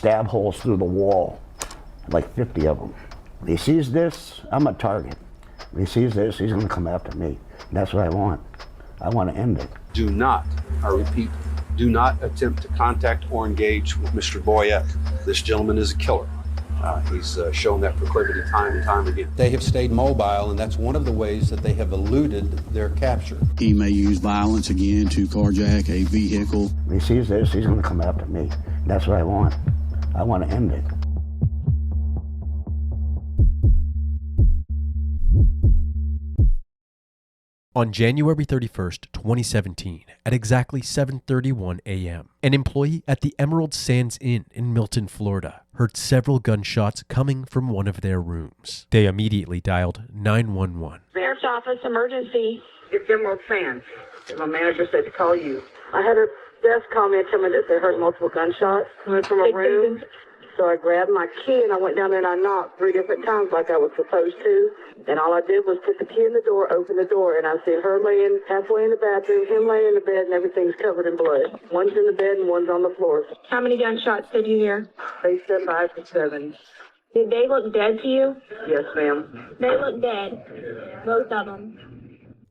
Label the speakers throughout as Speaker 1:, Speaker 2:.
Speaker 1: stab holes through the wall, like 50 of them. When he sees this, I'm a target. When he sees this, he's gonna come after me. And that's what I want. I want to end it.
Speaker 2: Do not, I repeat, do not attempt to contact or engage with Mr. Boyette. This gentleman is a killer. He's shown that proclivity time and time again. They have stayed mobile, and that's one of the ways that they have eluded their capture.
Speaker 3: He may use violence again to carjack a vehicle.
Speaker 1: When he sees this, he's going to come after me. And that's what I want. I want to end it.
Speaker 4: On January 31st, 2017, at exactly 7:31 a.m., an employee at the Emerald Sands Inn in Milton, Florida, heard several gunshots coming from one of their rooms. They immediately dialed 911.
Speaker 5: Sheriff's Office, emergency.
Speaker 6: It's Emerald Sands. My manager said to call you.
Speaker 5: I had a desk call me and tell me that they heard multiple gunshots coming from a room. So I grabbed my key and I went down there and I knocked 3 different times like I was supposed to. And all I did was put the key in the door, open the door, and I see her laying halfway in the bathroom, him laying in the bed, and everything's covered in blood. One's in the bed and one's on the floor.
Speaker 7: How many gunshots did you hear?
Speaker 5: They said 5 to 7.
Speaker 7: Did they look dead to you?
Speaker 5: Yes, ma'am.
Speaker 7: They look dead. Both of them.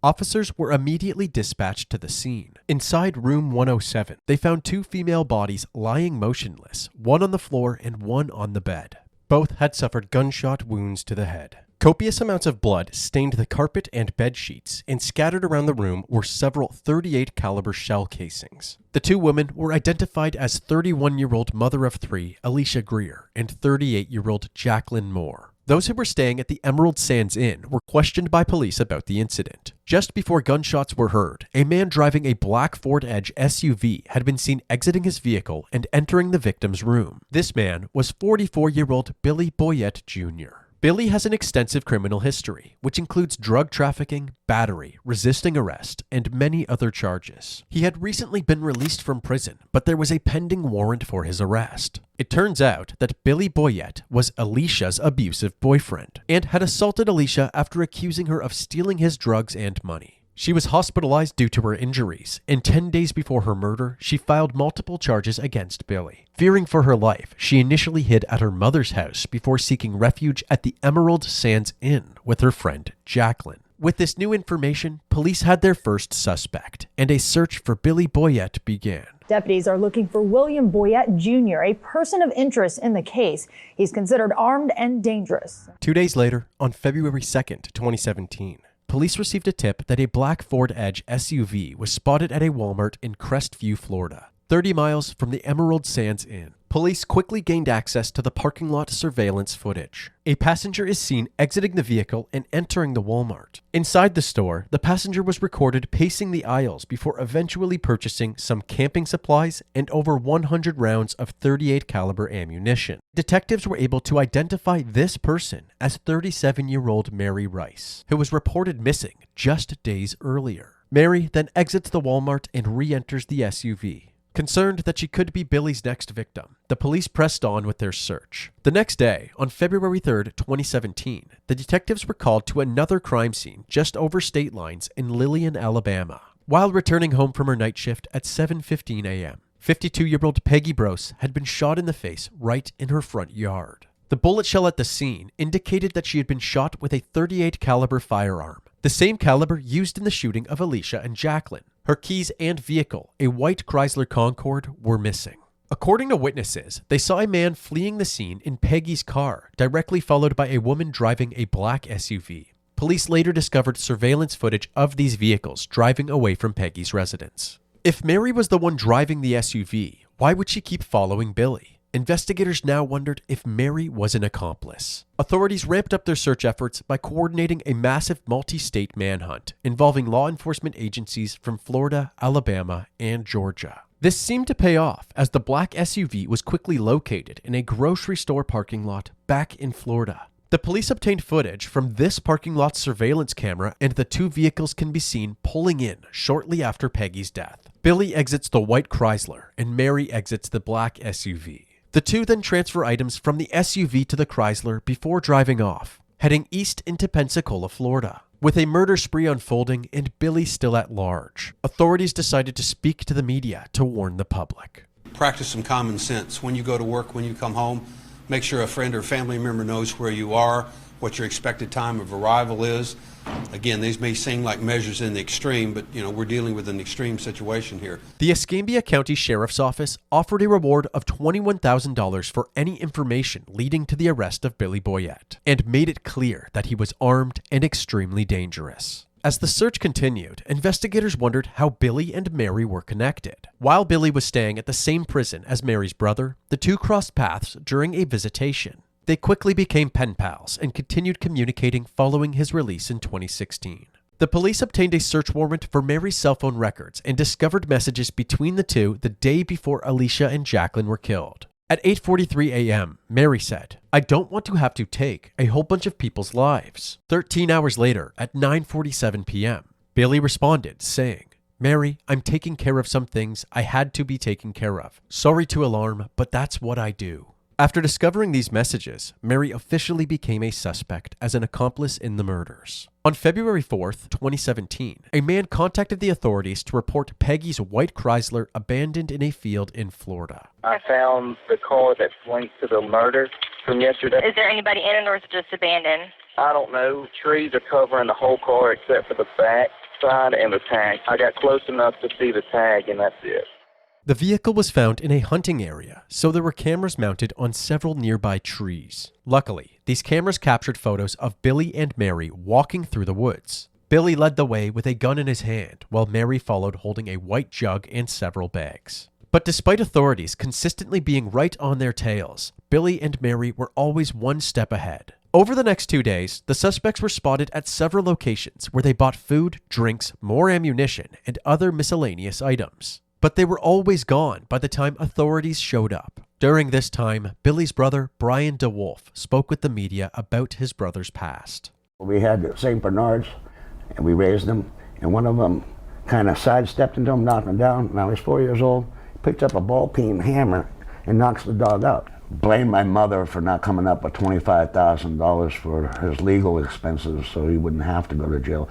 Speaker 4: Officers were immediately dispatched to the scene. Inside room 107, they found 2 female bodies lying motionless, one on the floor and one on the bed. Both had suffered gunshot wounds to the head. Copious amounts of blood stained the carpet and bed sheets, and scattered around the room were several .38 caliber shell casings. The 2 women were identified as 31-year-old mother of 3, Alicia Greer, and 38-year-old Jacqueline Moore. Those who were staying at the Emerald Sands Inn were questioned by police about the incident. Just before gunshots were heard, a man driving a black Ford Edge SUV had been seen exiting his vehicle and entering the victim's room. This man was 44-year-old Billy Boyette Jr. Billy has an extensive criminal history, which includes drug trafficking, battery, resisting arrest, and many other charges. He had recently been released from prison, but there was a pending warrant for his arrest. It turns out that Billy Boyette was Alicia's abusive boyfriend, and had assaulted Alicia after accusing her of stealing his drugs and money. She was hospitalized due to her injuries, and 10 days before her murder, she filed multiple charges against Billy. Fearing for her life, she initially hid at her mother's house before seeking refuge at the Emerald Sands Inn with her friend Jacqueline. With this new information, police had their first suspect, and a search for Billy Boyette began.
Speaker 8: Deputies are looking for William Boyette Jr., a person of interest in the case. He's considered armed and dangerous.
Speaker 4: 2 days later, on February 2nd, 2017, police received a tip that a black Ford Edge SUV was spotted at a Walmart in Crestview, Florida, 30 miles from the Emerald Sands Inn. Police quickly gained access to the parking lot surveillance footage. A passenger is seen exiting the vehicle and entering the Walmart. Inside the store, the passenger was recorded pacing the aisles before eventually purchasing some camping supplies and over 100 rounds of .38 caliber ammunition. Detectives were able to identify this person as 37-year-old Mary Rice, who was reported missing just days earlier. Mary then exits the Walmart and re-enters the SUV. Concerned that she could be Billy's next victim, the police pressed on with their search. The next day, on February 3rd, 2017, the detectives were called to another crime scene just over state lines in Lillian, Alabama. While returning home from her night shift at 7:15 a.m., 52-year-old Peggy Brose had been shot in the face right in her front yard. The bullet shell at the scene indicated that she had been shot with a .38 caliber firearm, the same caliber used in the shooting of Alicia and Jacqueline. Her keys and vehicle, a white Chrysler Concorde, were missing. According to witnesses, they saw a man fleeing the scene in Peggy's car, directly followed by a woman driving a black SUV. Police later discovered surveillance footage of these vehicles driving away from Peggy's residence. If Mary was the one driving the SUV, why would she keep following Billy? Investigators now wondered if Mary was an accomplice. Authorities ramped up their search efforts by coordinating a massive multi-state manhunt involving law enforcement agencies from Florida, Alabama, and Georgia. This seemed to pay off as the black SUV was quickly located in a grocery store parking lot back in Florida. The police obtained footage from this parking lot's surveillance camera, and the 2 vehicles can be seen pulling in shortly after Peggy's death. Billy exits the white Chrysler and Mary exits the black SUV. The 2 then transfer items from the SUV to the Chrysler before driving off, heading east into Pensacola, Florida. With a murder spree unfolding and Billy still at large, authorities decided to speak to the media to warn the public.
Speaker 2: practice some common sense. When you go to work, when you come home, make sure a friend or family member knows where you are, what your expected time of arrival is. Again, these may seem like measures in the extreme, but we're dealing with an extreme situation here.
Speaker 4: The Escambia County Sheriff's Office offered a reward of $21,000 for any information leading to the arrest of Billy Boyette, and made it clear that he was armed and extremely dangerous. As the search continued, investigators wondered how Billy and Mary were connected. While Billy was staying at the same prison as Mary's brother, the two crossed paths during a visitation. They quickly became pen pals and continued communicating following his release in 2016. The police obtained a search warrant for Mary's cell phone records and discovered messages between the two the day before Alicia and Jacqueline were killed. At 8:43 a.m., Mary said, "I don't want to have to take a whole bunch of people's lives." 13 hours later, at 9:47 p.m., Billy responded saying, "Mary, I'm taking care of some things I had to be taken care of. Sorry to alarm, but that's what I do." After discovering these messages, Mary officially became a suspect as an accomplice in the murders. On February 4th, 2017, a man contacted the authorities to report Peggy's white Chrysler abandoned in a field in Florida.
Speaker 9: I found the car that's linked to the murder from yesterday.
Speaker 10: Is there anybody in it or is it just abandoned?
Speaker 9: I don't know. Trees are covering the whole car except for the back side and the tag. I got close enough to see the tag, and that's it.
Speaker 4: The vehicle was found in a hunting area, so there were cameras mounted on several nearby trees. Luckily, these cameras captured photos of Billy and Mary walking through the woods. Billy led the way with a gun in his hand, while Mary followed holding a white jug and several bags. But despite authorities consistently being right on their tails, Billy and Mary were always one step ahead. Over the next 2 days, the suspects were spotted at several locations where they bought food, drinks, more ammunition, and other miscellaneous items. But they were always gone by the time authorities showed up. During this time, Billy's brother, Brian DeWolf, spoke with the media about his brother's past.
Speaker 1: We had St. Bernards, and we raised them, and one of them kind of sidestepped into him, knocked him down. When I was 4 years old, picked up a ball-peen hammer and knocks the dog out. Blame my mother for not coming up with $25,000 for his legal expenses so he wouldn't have to go to jail.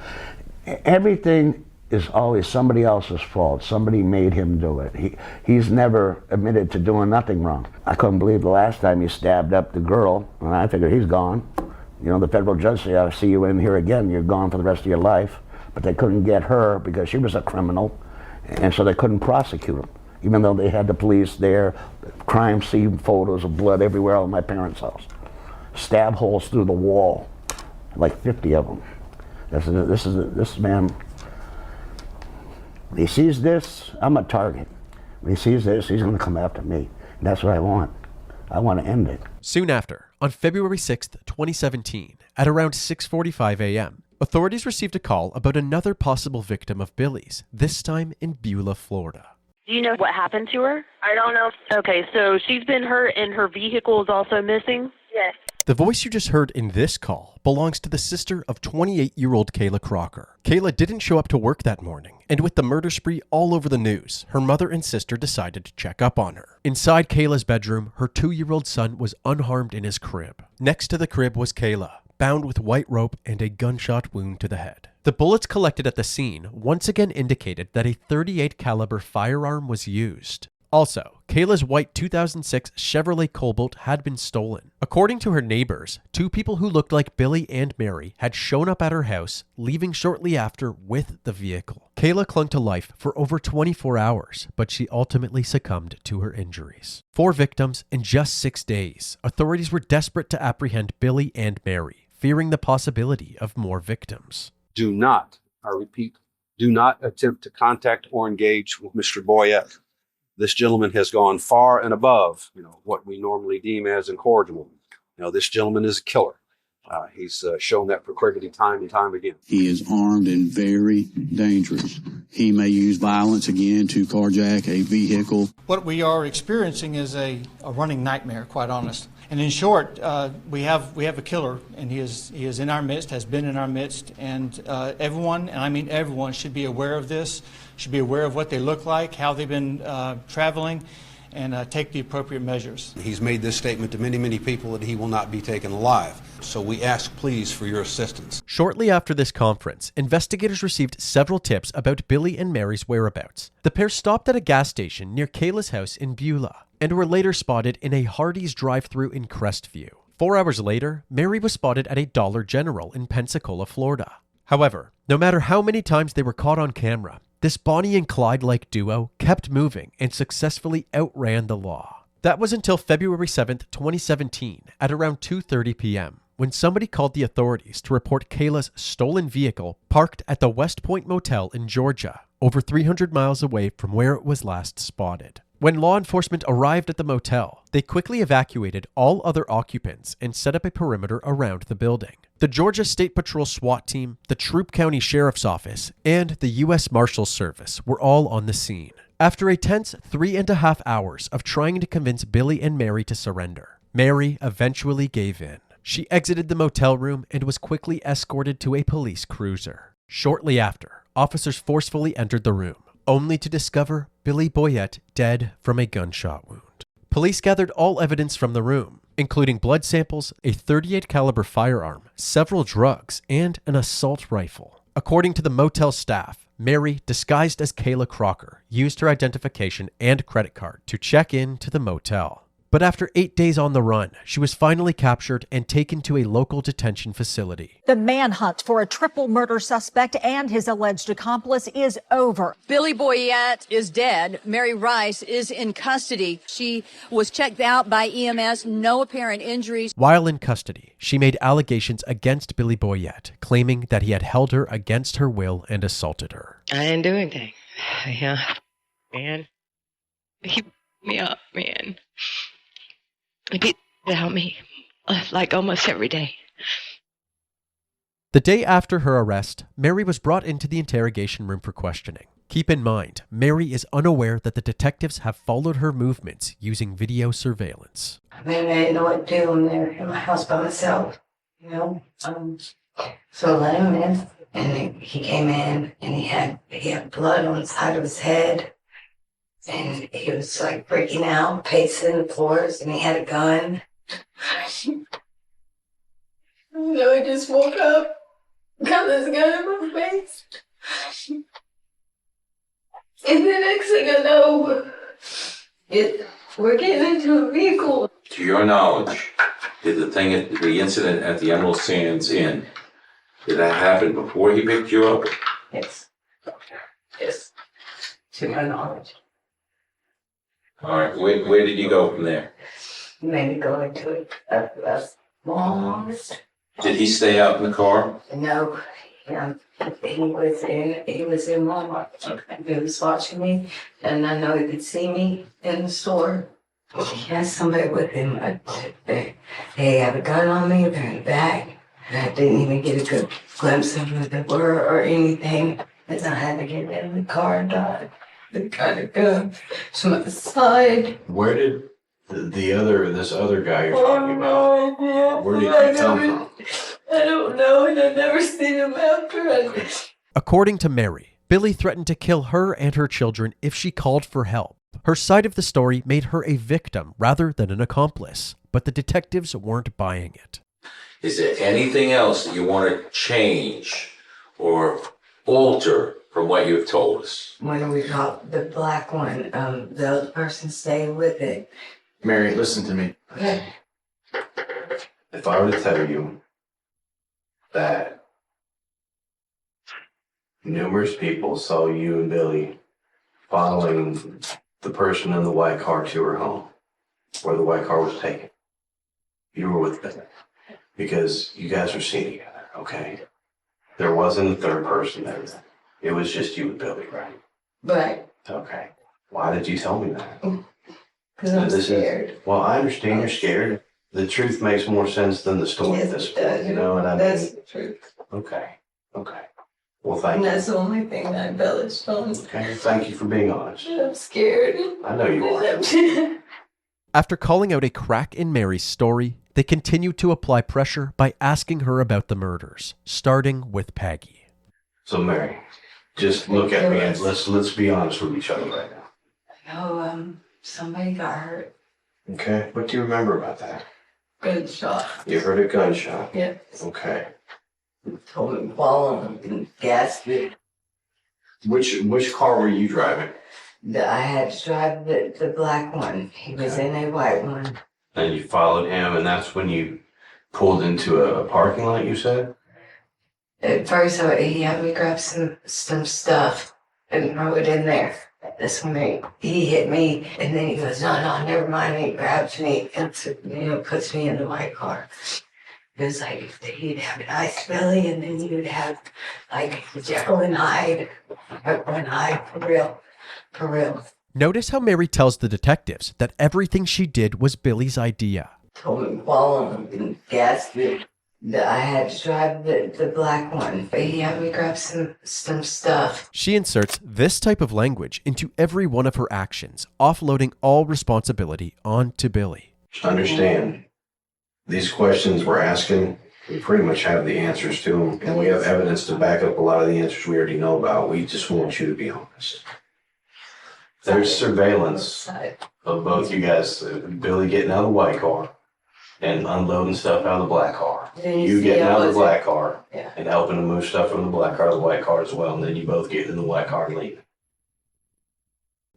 Speaker 1: Everything is always somebody else's fault. Somebody made him do it. He's never admitted to doing nothing wrong. I couldn't believe the last time he stabbed up the girl, and I figured he's gone. The federal judge said, "I'll see you in here again, you're gone for the rest of your life." But they couldn't get her because she was a criminal, and so they couldn't prosecute him. Even though they had the police there, crime scene photos of blood everywhere at my parents' house. Stab holes through the wall, like 50 of them. This man, when he sees this, I'm a target. When he sees this, he's going to come after me. And that's what I want. I want to end it.
Speaker 4: Soon after, on February 6th, 2017, at around 6:45 a.m., authorities received a call about another possible victim of Billy's, this time in Beulah, Florida.
Speaker 6: Do you know what happened to her? I don't know. Okay, so she's been hurt and her vehicle is also missing? Yes.
Speaker 4: The voice you just heard in this call belongs to the sister of 28-year-old Kayla Crocker. Kayla didn't show up to work that morning, and with the murder spree all over the news, her mother and sister decided to check up on her. Inside Kayla's bedroom, her 2-year-old son was unharmed in his crib. Next to the crib was Kayla, bound with white rope and a gunshot wound to the head. The bullets collected at the scene once again indicated that a .38 caliber firearm was used. Also, Kayla's white 2006 Chevrolet Cobalt had been stolen. According to her neighbors, 2 people who looked like Billy and Mary had shown up at her house, leaving shortly after with the vehicle. Kayla clung to life for over 24 hours, but she ultimately succumbed to her injuries. 4 victims in just 6 days. Authorities were desperate to apprehend Billy and Mary, fearing the possibility of more victims.
Speaker 2: Do not, I repeat, do not attempt to contact or engage with Mr. Boyette. This gentleman has gone far and above, what we normally deem as incorrigible. This gentleman is a killer. He's shown that proclivity time and time again.
Speaker 3: He is armed and very dangerous. He may use violence again to carjack a vehicle.
Speaker 11: What we are experiencing is a running nightmare, quite honest. And in short, we have a killer, and he is in our midst, has been in our midst, and everyone, and I mean everyone, should be aware of this, should be aware of what they look like, how they've been traveling, and take the appropriate measures.
Speaker 2: He's made this statement to many, many people that he will not be taken alive. So we ask, please, for your assistance.
Speaker 4: Shortly after this conference, investigators received several tips about Billy and Mary's whereabouts. The pair stopped at a gas station near Kayla's house in Beulah and were later spotted in a Hardee's drive-thru in Crestview. 4 hours later, Mary was spotted at a Dollar General in Pensacola, Florida. However, no matter how many times they were caught on camera, this Bonnie and Clyde-like duo kept moving and successfully outran the law. That was until February 7th, 2017, at around 2:30 p.m., when somebody called the authorities to report Kayla's stolen vehicle parked at the West Point Motel in Georgia, over 300 miles away from where it was last spotted. When law enforcement arrived at the motel, they quickly evacuated all other occupants and set up a perimeter around the building. The Georgia State Patrol SWAT team, the Troup County Sheriff's Office, and the U.S. Marshals Service were all on the scene. After a tense 3.5 hours of trying to convince Billy and Mary to surrender, Mary eventually gave in. She exited the motel room and was quickly escorted to a police cruiser. Shortly after, officers forcefully entered the room, only to discover Billy Boyett dead from a gunshot wound. Police gathered all evidence from the room, including blood samples, a .38 caliber firearm, several drugs, and an assault rifle. According to the motel staff, Mary, disguised as Kayla Crocker, used her identification and credit card to check in to the motel. But after 8 days on the run, she was finally captured and taken to a local detention facility.
Speaker 8: The manhunt for a triple murder suspect and his alleged accomplice is over.
Speaker 12: Billy Boyett is dead. Mary Rice is in custody. She was checked out by EMS, no apparent injuries.
Speaker 4: While in custody, she made allegations against Billy Boyett, claiming that he had held her against her will and assaulted her.
Speaker 13: I didn't do anything. Yeah, man. He beat me up, man. He beat out me, like almost every day.
Speaker 4: The day after her arrest, Mary was brought into the interrogation room for questioning. Keep in mind, Mary is unaware that the detectives have followed her movements using video surveillance.
Speaker 14: I mean, I didn't know what to do. I'm there in my house by myself, you know. So I let him in, and he came in, and he had blood on the side of his head. And he was like breaking out, pacing the floors, and he had a gun. I just woke up, got this gun in my face. And the next thing I know, we're getting into a vehicle.
Speaker 15: To your knowledge, did the incident at the Emerald Sands Inn, did that happen before he picked you up?
Speaker 14: Yes. Yes. To my knowledge.
Speaker 15: All right, where did you go from there?
Speaker 14: He made me go into a long...
Speaker 15: Did he stay out in the car?
Speaker 14: No. Yeah. He was in Walmart. Okay. He was watching me, and I know he could see me in the store. He had somebody with him. They had a gun on me, they're in the back. And I didn't even get a good glimpse of who they were or anything. As I had to get in the car and drive. They kind of go to my side.
Speaker 16: Where did this other guy you're talking about, where did he come from?
Speaker 14: I don't know, and I've never seen him after.
Speaker 4: According to Mary, Billy threatened to kill her and her children if she called for help. Her side of the story made her a victim rather than an accomplice, but the detectives weren't buying it.
Speaker 15: Is there anything else that you want to change or alter from what you've told us?
Speaker 14: When we got the black one, the other person stayed with it.
Speaker 16: Mary, listen to me.
Speaker 14: Okay.
Speaker 16: If I were to tell you that numerous people saw you and Billy following the person in the white car to her home, where the white car was taken, you were with them because you guys were seen together, okay? There wasn't a third person there. It was just you and Billy, right?
Speaker 14: Right.
Speaker 16: Okay. Why did you tell me that?
Speaker 14: Because I'm scared.
Speaker 16: Well, I understand you're scared. The truth makes more sense than the story at this point. You know what I mean?
Speaker 14: That's the truth.
Speaker 16: Okay. Okay. Well, thank
Speaker 14: And
Speaker 16: you.
Speaker 14: that's the only thing that I embellished on.
Speaker 16: Okay. Thank you for being honest.
Speaker 14: I'm scared.
Speaker 16: I know you are.
Speaker 4: After calling out a crack in Mary's story, they continued to apply pressure by asking her about the murders, starting with Peggy.
Speaker 16: So, Mary, just look at me and let's be honest with each other right now.
Speaker 14: No, Somebody got hurt.
Speaker 16: Okay. What do you remember about that?
Speaker 14: Gunshot.
Speaker 16: You heard a gunshot?
Speaker 14: Yeah.
Speaker 16: Okay.
Speaker 14: Told him fall and gasped it.
Speaker 16: Which car were you driving?
Speaker 14: I had to drive the black one. He was in a white one.
Speaker 16: And you followed him, and that's when you pulled into a parking lot, you said?
Speaker 14: At first, he had me grab some stuff and throw it in there. That's when he hit me, and then he goes, no, never mind. And he grabs me and puts me in the white car. It was like he'd have an ice belly, and then you'd have like Jekyll and Hyde, for real.
Speaker 4: Notice how Mary tells the detectives that everything she did was Billy's idea.
Speaker 14: Told him fall and gasped it. I had to drive the black one. He had me grab some stuff.
Speaker 4: She inserts this type of language into every one of her actions, offloading all responsibility onto Billy.
Speaker 16: Understand, these questions we're asking, we pretty much have the answers to them, and we have evidence to back up a lot of the answers we already know about. We just want you to be honest. There's surveillance of both you guys, Billy getting out of the white car and unloading stuff out of the black car. You getting out of the black car and helping to move stuff from the black car to the white car as well, and then you both get in the white car and leave.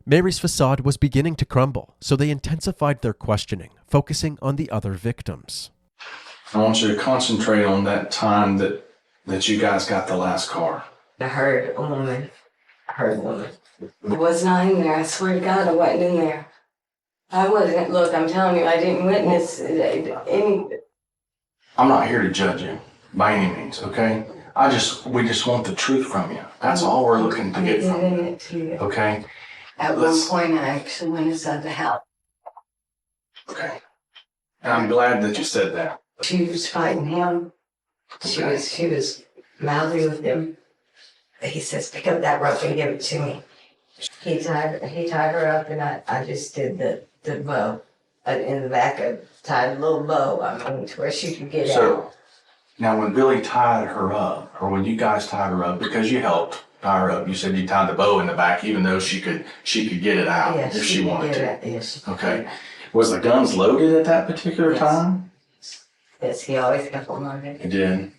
Speaker 4: Mary's facade was beginning to crumble, so they intensified their questioning, focusing on the other victims.
Speaker 17: I want you to concentrate on that time that you guys got the last car.
Speaker 14: I heard a woman. I was not in there. I swear to God, I wasn't in there. I wasn't. Look, I'm telling you, I didn't witness any.
Speaker 17: I'm not here to judge you by any means, okay? We just want the truth from you. That's all we're looking to get from you. Okay?
Speaker 14: At one point, I actually went inside the house.
Speaker 17: Okay. And I'm glad that you said that.
Speaker 14: She was fighting him. She was mouthy with him. He says, "Pick up that rope and give it to me." He tied her up, and I just did the bow in the back. I tied a little bow, to where she could get out.
Speaker 17: Now, when Billy tied her up, or when you guys tied her up, because you helped tie her up, you said you tied the bow in the back, even though she could get it out if she wanted to.
Speaker 14: Yes.
Speaker 17: Okay. Was the guns loaded at that particular time?
Speaker 14: Yes, he always kept them loaded.
Speaker 17: He did.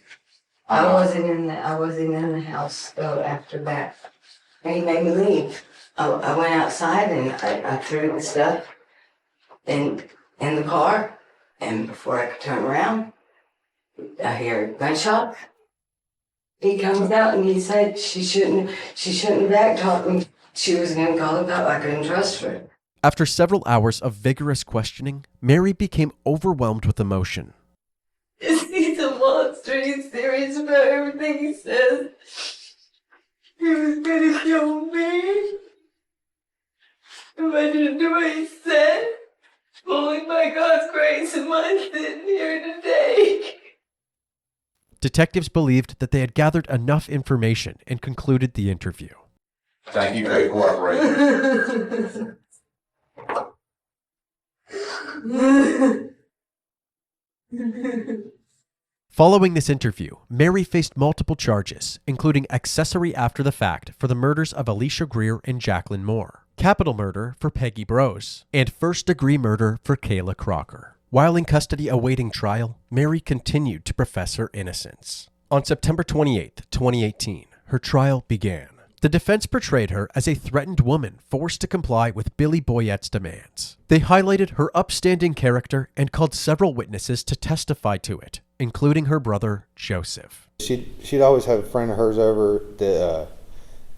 Speaker 14: I wasn't in the house though after that. He made me leave. I went outside and I threw the stuff in the car, and before I could turn around, I hear a gunshot. He comes out and he said she shouldn't have backtalked me. She was gonna call it out. I couldn't trust her.
Speaker 4: After several hours of vigorous questioning, Mary became overwhelmed with emotion.
Speaker 14: He's a monster. He's serious about everything he says. He was gonna kill me if I didn't do what he said. Only by God's grace am I sitting here today.
Speaker 4: Detectives believed that they had gathered enough information and concluded the interview.
Speaker 17: Thank you for your cooperation.
Speaker 4: Following this interview, Mary faced multiple charges, including accessory after the fact for the murders of Alicia Greer and Jacqueline Moore, capital murder for Peggy Brose, and first-degree murder for Kayla Crocker. While in custody awaiting trial, Mary continued to profess her innocence. On September 28, 2018, her trial began. The defense portrayed her as a threatened woman forced to comply with Billy Boyette's demands. They highlighted her upstanding character and called several witnesses to testify to it, including her brother, Joseph.
Speaker 18: She'd always have a friend of hers over that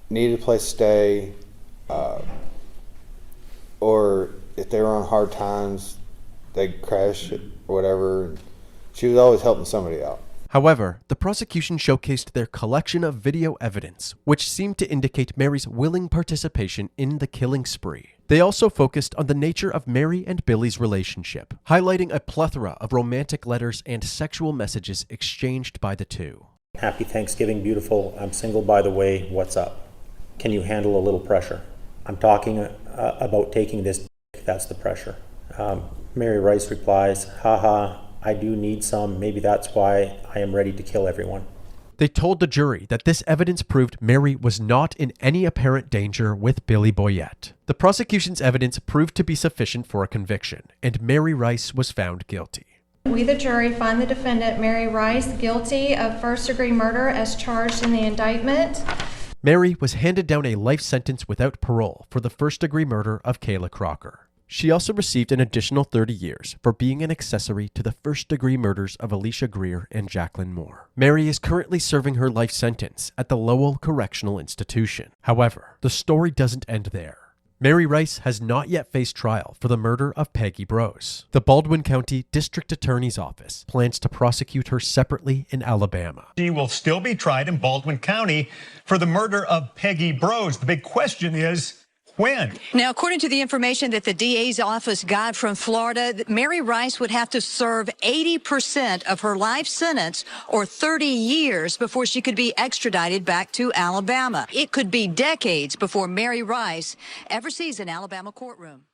Speaker 18: needed a place to stay, or if they were on hard times, they'd crash or whatever. She was always helping somebody out.
Speaker 4: However, the prosecution showcased their collection of video evidence, which seemed to indicate Mary's willing participation in the killing spree. They also focused on the nature of Mary and Billy's relationship, highlighting a plethora of romantic letters and sexual messages exchanged by the two.
Speaker 19: Happy Thanksgiving, beautiful. I'm single, by the way. What's up? Can you handle a little pressure? I'm talking about taking this. That's the pressure. Mary Rice replies, haha, I do need some. Maybe that's why I am ready to kill everyone.
Speaker 4: They told the jury that this evidence proved Mary was not in any apparent danger with Billy Boyette. The prosecution's evidence proved to be sufficient for a conviction, and Mary Rice was found guilty.
Speaker 20: We, the jury, find the defendant, Mary Rice, guilty of first-degree murder as charged in the indictment.
Speaker 4: Mary was handed down a life sentence without parole for the first-degree murder of Kayla Crocker. She also received an additional 30 years for being an accessory to the first-degree murders of Alicia Greer and Jacqueline Moore. Mary is currently serving her life sentence at the Lowell Correctional Institution. However, the story doesn't end there. Mary Rice has not yet faced trial for the murder of Peggy Brose. The Baldwin County District Attorney's Office plans to prosecute her separately in Alabama.
Speaker 21: She will still be tried in Baldwin County for the murder of Peggy Brose. The big question is, when?
Speaker 12: Now, according to the information that the DA's office got from Florida, Mary Rice would have to serve 80% of her life sentence, or 30 years, before she could be extradited back to Alabama. It could be decades before Mary Rice ever sees an Alabama courtroom.